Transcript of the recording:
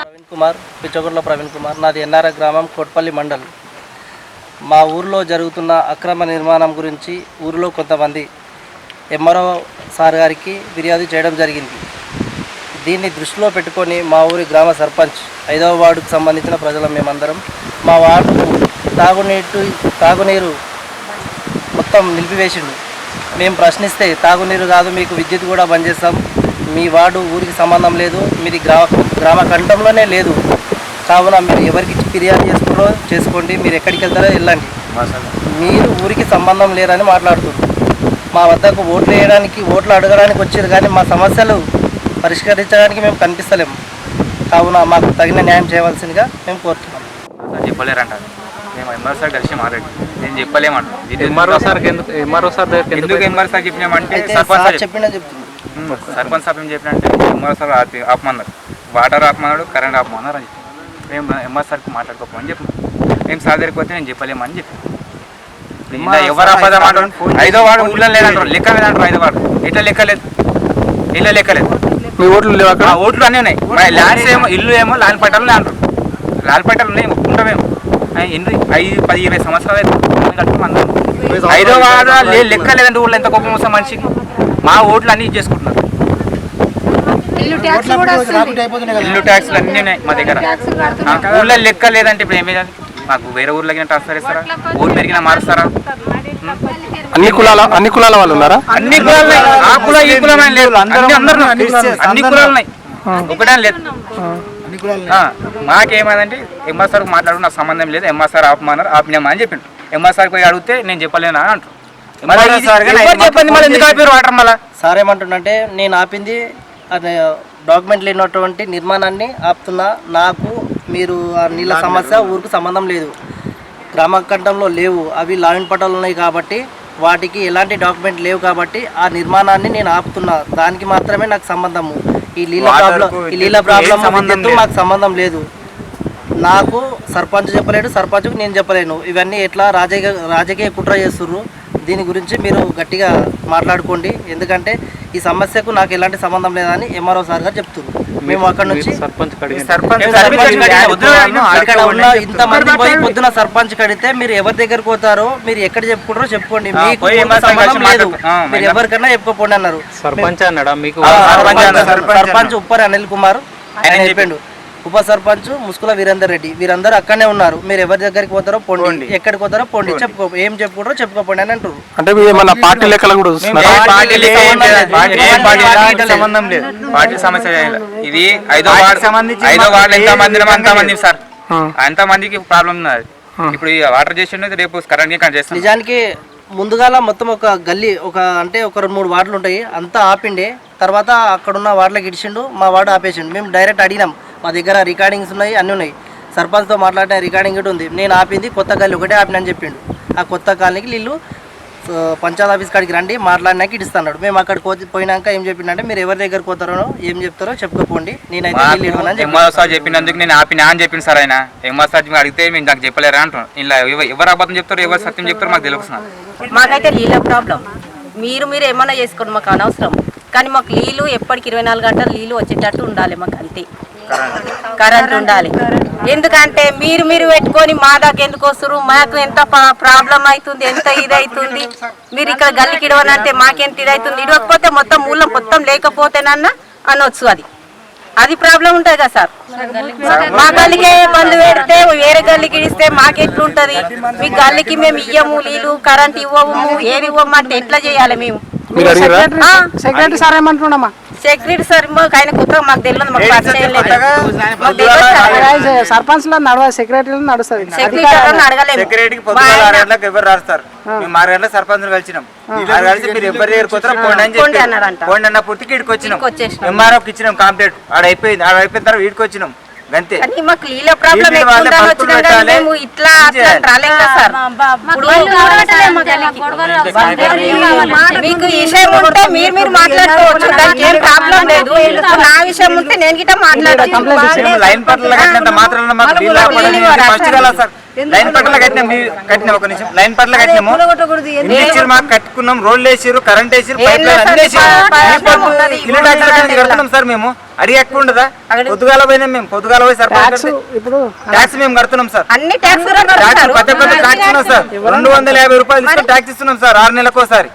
ప్రవీణ్ కుమార్, పిచ్చగుర్ల ప్రవీణ్ కుమార్. నాది ఎన్ఆర్ఐ గ్రామం, కోట్పల్లి మండల్. మా ఊరిలో జరుగుతున్న అక్రమ నిర్మాణం గురించి ఊరిలో కొంతమంది ఎంఆర్ఓ సార్ గారికి ఫిర్యాదు చేయడం జరిగింది. దీన్ని దృష్టిలో పెట్టుకొని మా ఊరి గ్రామ సర్పంచ్ 5వ వార్డుకు సంబంధించిన ప్రజలం మేమందరం మా వార్డుకు తాగునీరు మొత్తం నిలిపివేసిండు. మేము ప్రశ్నిస్తే తాగునీరు కాదు, మీకు విద్యుత్ కూడా బంద్ చేస్తాం, మీ వార్డు ఊరికి సంబంధం లేదు, మీది గ్రామ కంఠంలోనే లేదు, కావున మీరు ఎవరికి ఫిర్యాదు చేసుకున్నారో చేసుకోండి, మీరు ఎక్కడికి వెళ్తారో వెళ్ళండి, మీరు ఊరికి సంబంధం లేరని మాట్లాడుతున్నారు. మా వద్దకు ఓట్లు వేయడానికి ఓట్లు అడగడానికి వచ్చారు, కానీ మా సమస్యలు పరిష్కరించడానికి మేము కనిపిస్తలేము. కావున మాకు తగిన న్యాయం చేయవలసిందిగా మేము కోరుతున్నాం. చెప్పలేరంట, మేము ఎంఆర్ సార్ కలిసి మాట్లాడి నేను చెప్పలేమంటాం. ఎంఆర్ఓ సార్ చెప్పినామంటే సర్పంచ్ సార్ ఏం చెప్పినంటే ఎంఆర్ సార్ ఆపమన్నారు, వాటర్ ఆపమన్నాడు, కరెంట్ ఆపమన్నారు అని చెప్పి మేము ఎంఆర్ సార్కి మాట్లాడుకోమని చెప్పి మేము సార్ దగ్గరికి పోతే నేను చెప్పలేమని చెప్పి ఎవరు అబద్ధం అంటారు. 5వ వార్డు ఊళ్ళో లేదంటారు, లెక్క లేదంటారు. 5వ వార్డు ఇట్లా లెక్కలేదు, ఇళ్ళ లెక్కలేదు. మీ ఓట్లు లేవు అక్కడ? ఓట్లు అన్నీ ఉన్నాయి. మా ల్యాండ్స్ ఏమో ఇల్లు ఏమో లాల్పేటలో అంటారు, లాల్పేటలు ఉన్నాయి, ఒప్పుకుంటామేమో. 10-20 సంవత్సరాలు అయితే కట్టుకున్నాం. 5వ వార్డు లెక్క లేదంటే ఊళ్ళో ఎంత కోపం వస్తాం మనిషికి. మా ఓట్లు అన్నీ చేసుకుంటున్నారు. ఇల్లు ట్యాక్స్లు అన్నీ ఉన్నాయి మా దగ్గర. ఊళ్ళో లెక్క లేదంటే ఇప్పుడు ఏమేది, మాకు వేరే ఊర్లోకి ట్రాన్స్ఫర్ చేస్తారా, ఊరు పెరిగినా మారుస్తారా? అన్ని కులాల వాళ్ళు ఉన్నారా? అన్ని కులాలు, ఆ కుల ఈ కులం లేదు, అన్ని కులాలు ఉన్నాయి, ఒకటే లేదు. మాకేమైందంటే ఎంఆర్ సార్కి మాట్లాడు, నాకు సంబంధం లేదు, ఎంఆర్ సార్ ఆపమన్నారు, ఆపినామా అని చెప్పిండు. ఎంఆర్ సార్ పోయి అడిగితే నేను చెప్పలేనా అంటారు. సార్ ఏమంటుండంటే నేను ఆపింది డాక్యుమెంట్ లేనటువంటి నిర్మాణాన్ని ఆపుతున్నా, నాకు మీరు ఆ నీళ్ళ సమస్య ఊరికి సంబంధం లేదు, గ్రామ కంఠంలో లేవు, అవి లావిన్ పట్టాలు ఉన్నాయి కాబట్టి వాటికి ఎలాంటి డాక్యుమెంట్ లేవు కాబట్టి ఆ నిర్మాణాన్ని నేను ఆపుతున్నా, దానికి మాత్రమే నాకు సంబంధము, ఈ నీళ్ళ ప్రాబ్లం మాకు సంబంధం లేదు. నాకు సర్పంచ్ చెప్పలేడు, సర్పంచ్కు నేను చెప్పలేను. ఇవన్నీ ఎట్లా రాజకీయ కుట్ర చేస్తుర్రు, దీని గురించి మీరు గట్టిగా మాట్లాడుకోండి, ఎందుకంటే ఈ సమస్యకు నాకు ఎలాంటి సంబంధం లేదని ఎంఆర్ఓ సార్ గారు చెప్తున్నారు. మేము అక్కడ నుంచి ఇంతమంది పోయి పొద్దున సర్పంచ్ కడితే మీరు ఎవరి దగ్గరకు పోతారో, మీరు ఎక్కడ చెప్పుకుంటారో చెప్పుకోండి, మీకు సంబంధం లేదు, మీరు ఎవరికన్నా చెప్పుకోండి అన్నారు. సర్పంచ్ ఉప్పరి అనిల్ కుమార్ ఆయన చెప్పిండు, ఉప సర్పంచ్ ముస్కుల వీరేందర్ రెడ్డి, వీరందరూ అక్కడనే ఉన్నారు, మీరు ఎవరి దగ్గరికి పోతారో పోండి, ఎక్కడికి పోతారో పోండి, ఏం చెప్పుకుంటారో చెప్పుకోండి అని అంటారు. అంటే పార్టీ లెక్కలు కూడా సంబంధం లేదు, పార్టీ సమస్య ఇది. 5వ వార్డు ఎంతమంది సార్, అంతమందికి ప్రాబ్లం ఉన్నది. ఇప్పుడు వాటర్ చేసి రేపు కరెంట్ చేస్తాం. నిజానికి ముందుగాల మొత్తం ఒక గల్లీ అంటే ఒక 2-3 వార్డులు ఉంటాయి, అంతా ఆపిండే, తర్వాత అక్కడున్న వార్డులకు ఇడిచిండు, మా వార్డు ఆపేసిండు. మేము డైరెక్ట్ అడిగినాం, మా దగ్గర రికార్డింగ్స్ ఉన్నాయి, అన్నీ ఉన్నాయి, సర్పంచ్తో మాట్లాడిన రికార్డింగ్ కూడా ఉంది, నేను ఆపింది కొత్త గల్లీ ఒకటే ఆపినని చెప్పిండు. ఆ కొత్త కాలనీకి వీళ్ళు పంచాయత్ ఆఫీస్ కాడికి రండి మాట్లాడినాక ఇడిస్తున్నాడు. మేము అక్కడికి పోయినాక ఏం చెప్పిండే, మీరు ఎవరి దగ్గరకు పోతారో ఏం చెప్తారో చెప్పుకోండి, నేనైతే ఎంఆర్ సార్ చెప్పినందుకు నేను ఆపినా అని చెప్పింది సార్. ఆయన ఎంఆర్ సార్ అడిగితే మేము నాకు చెప్పలేరా అంటున్నాను. ఇలా ఎవరు అబద్ధం చెప్తారు, ఎవరు సత్యం చెప్తారో మాకు తెలుస్తున్నారు. మాకైతే నీళ్ళ ప్రాబ్లం, మీరు ఏమన్నా చేసుకోండి, మాకు అనవసరం, కానీ మాకు నీళ్ళు ఎప్పటికి 24 గంటలు నీళ్ళు వచ్చేటట్టు ఉండాలి, మాకు అంతే కరెంట్ ఉండాలి. ఎందుకంటే మీరు పెట్టుకొని మా దాకా ఎందుకు వస్తారు, మాకు ఎంత ప్రాబ్లం అవుతుంది, ఎంత ఇది అవుతుంది, మీరు ఇక్కడ గల్లికి ఇడవనంటే మాకెంత ఇది అవుతుంది, ఇడవకపోతే మొత్తం మూలం మొత్తం లేకపోతేనన్నా అనొచ్చు, అది ప్రాబ్లం ఉంటుంది కదా సార్. మా గల్లికే బంద్ పెడితే వేరే గల్లికి ఇస్తే మాకెట్లుంటది, మీ గల్లికి మేము ఇయ్యము, నీళ్ళు కరెంట్ ఇవ్వము, ఏది ఇవ్వమంటే ఎట్లా చేయాలి మేము? సెక్రటరీ సార్ ఏమంటున్నామా? సెక్రటరీ సార్ ఆయన కొత్తగా మాకు తెలియదు, మాకు సర్పంచ్ లో నడవాలి, సెక్రటరీ నడుస్తుంది. సెక్రటరీకి పొద్దున 6 గంటలకు ఎవరు రాస్తారు, మేము 6 గంటలకు సర్పంచ్ కలిసినాం, కలిసి మీరు ఎవరి దగ్గర పోతారో పోండి అని చెప్పి పోండి అన్న పూర్తికి ఇక్కడికి వచ్చినాం, ఎంఆర్ఓకి ఇచ్చినాం కంప్లీట్, ఆడైపోయిన తర్వాత వీడికి వచ్చినాం అంతే. మాకు నీళ్ళ ప్రాబ్లం ఇట్లా మీకు విషయం ఉంటే మీరు మాట్లాడుకోవచ్చు, దానికి ఏం ప్రాబ్లం లేదు. నా విషయం ఉంటే నేను గిట్ట మాట్లాడవచ్చు. లైన్ పట్ల మాత్రం లైన్ పట్ల కట్టినాం ఒక నిమిషం లైన్ పట్ల కట్టినాము ఇల్లు ఇచ్చారు మాకు కట్టుకున్నాం రోడ్లు వేసారు కరెంట్ వేసారు పైప్ లైన్ అన్ని వేసారు ఇల్లు ట్యాక్స్ కడుతున్నాం సార్ మేము అడిగి ఎక్కువ ఉండదా పొద్దుగాల పోయినాం మేము పొద్దుగాల పోయి సర్పంచ్ ఇప్పుడు ట్యాక్స్ మేము కడుతున్నాం సార్ అన్ని ట్యాక్స్ ట్యాక్స్ కొత్త ట్యాక్స్ ఉన్నాం సార్ 250 రూపాయలు ట్యాక్స్ ఇస్తున్నాం సార్ 6 నెలలకు ఒకసారి